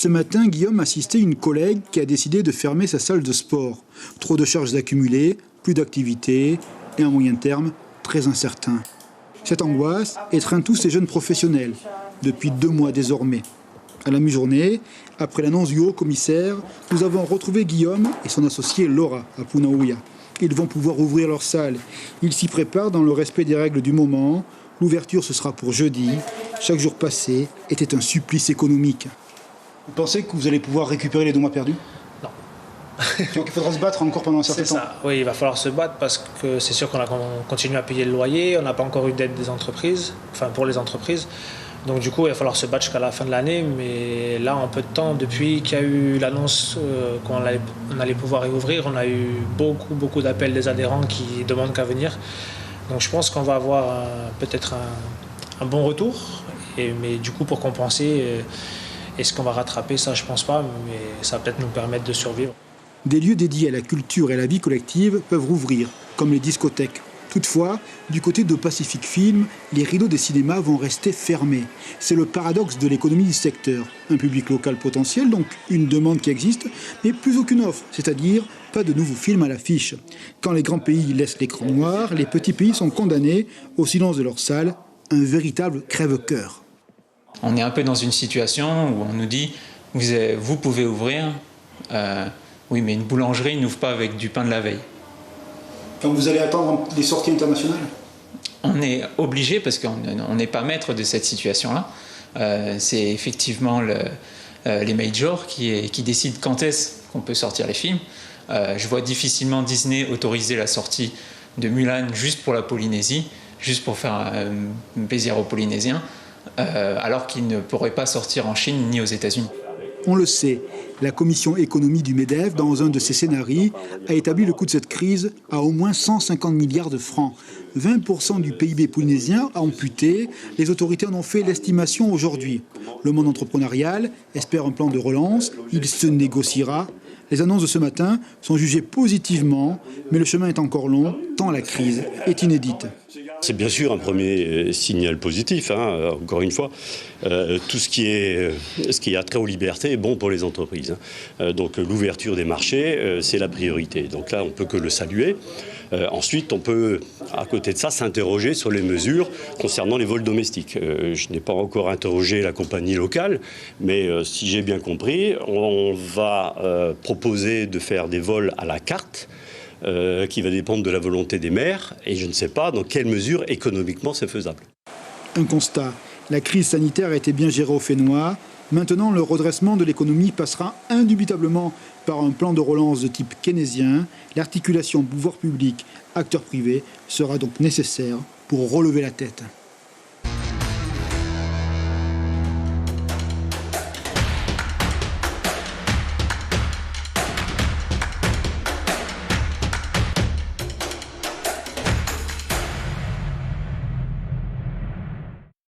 Ce matin, Guillaume assistait à une collègue qui a décidé de fermer sa salle de sport. Trop de charges accumulées, plus d'activités et un moyen terme très incertain. Cette angoisse étreint tous ces jeunes professionnels, depuis 2 mois désormais. À la mi-journée, après l'annonce du haut-commissaire, nous avons retrouvé Guillaume et son associé Laura à Punaouia. Ils vont pouvoir ouvrir leur salle. Ils s'y préparent dans le respect des règles du moment. L'ouverture, ce sera pour jeudi. Chaque jour passé était un supplice économique. Vous pensez que vous allez pouvoir récupérer les 2 mois perdus? Non. Donc il faudra se battre encore pendant un certain temps. C'est ça, oui, il va falloir se battre parce que c'est sûr qu'on continue à payer le loyer, on n'a pas encore eu d'aide des entreprises, enfin pour les entreprises. Donc du coup, il va falloir se battre jusqu'à la fin de l'année, mais là, en peu de temps, depuis qu'il y a eu l'annonce qu'on allait pouvoir réouvrir, on a eu beaucoup d'appels des adhérents qui demandent qu'à venir. Donc je pense qu'on va avoir peut-être un bon retour, mais du coup, pour compenser, est-ce qu'on va rattraper ça? Je pense pas, mais ça va peut-être nous permettre de survivre. Des lieux dédiés à la culture et à la vie collective peuvent rouvrir, comme les discothèques. Toutefois, du côté de Pacific Film, les rideaux des cinémas vont rester fermés. C'est le paradoxe de l'économie du secteur. Un public local potentiel, donc une demande qui existe, mais plus aucune offre, c'est-à-dire pas de nouveaux films à l'affiche. Quand les grands pays laissent l'écran noir, les petits pays sont condamnés au silence de leurs salles, un véritable crève-cœur. On est un peu dans une situation où on nous dit « vous pouvez ouvrir, oui mais une boulangerie n'ouvre pas avec du pain de la veille ». Donc vous allez attendre des sorties internationales? On est obligé parce qu'on n'est pas maître de cette situation-là. C'est effectivement les majors qui décident quand est-ce qu'on peut sortir les films. Je vois difficilement Disney autoriser la sortie de Mulan juste pour la Polynésie, juste pour faire un plaisir aux Polynésiens, alors qu'il ne pourrait pas sortir en Chine ni aux États-Unis. On le sait, la commission économie du MEDEF, dans un de ses scénarios, a établi le coût de cette crise à au moins 150 milliards de francs. 20% du PIB polynésien a amputé. Les autorités en ont fait l'estimation aujourd'hui. Le monde entrepreneurial espère un plan de relance. Il se négociera. Les annonces de ce matin sont jugées positivement, mais le chemin est encore long, tant la crise est inédite. C'est bien sûr un premier signal positif, hein, encore une fois. Tout ce qui a trait aux libertés est bon pour les entreprises. Donc l'ouverture des marchés, c'est la priorité. Donc là, on ne peut que le saluer. Ensuite, on peut, à côté de ça, s'interroger sur les mesures concernant les vols domestiques. Je n'ai pas encore interrogé la compagnie locale, mais si j'ai bien compris, on va proposer de faire des vols à la carte, qui va dépendre de la volonté des maires, et je ne sais pas dans quelle mesure économiquement c'est faisable. Un constat, la crise sanitaire a été bien gérée au Fénois. Maintenant, le redressement de l'économie passera indubitablement par un plan de relance de type keynésien. L'articulation pouvoir public, acteurs privés sera donc nécessaire pour relever la tête.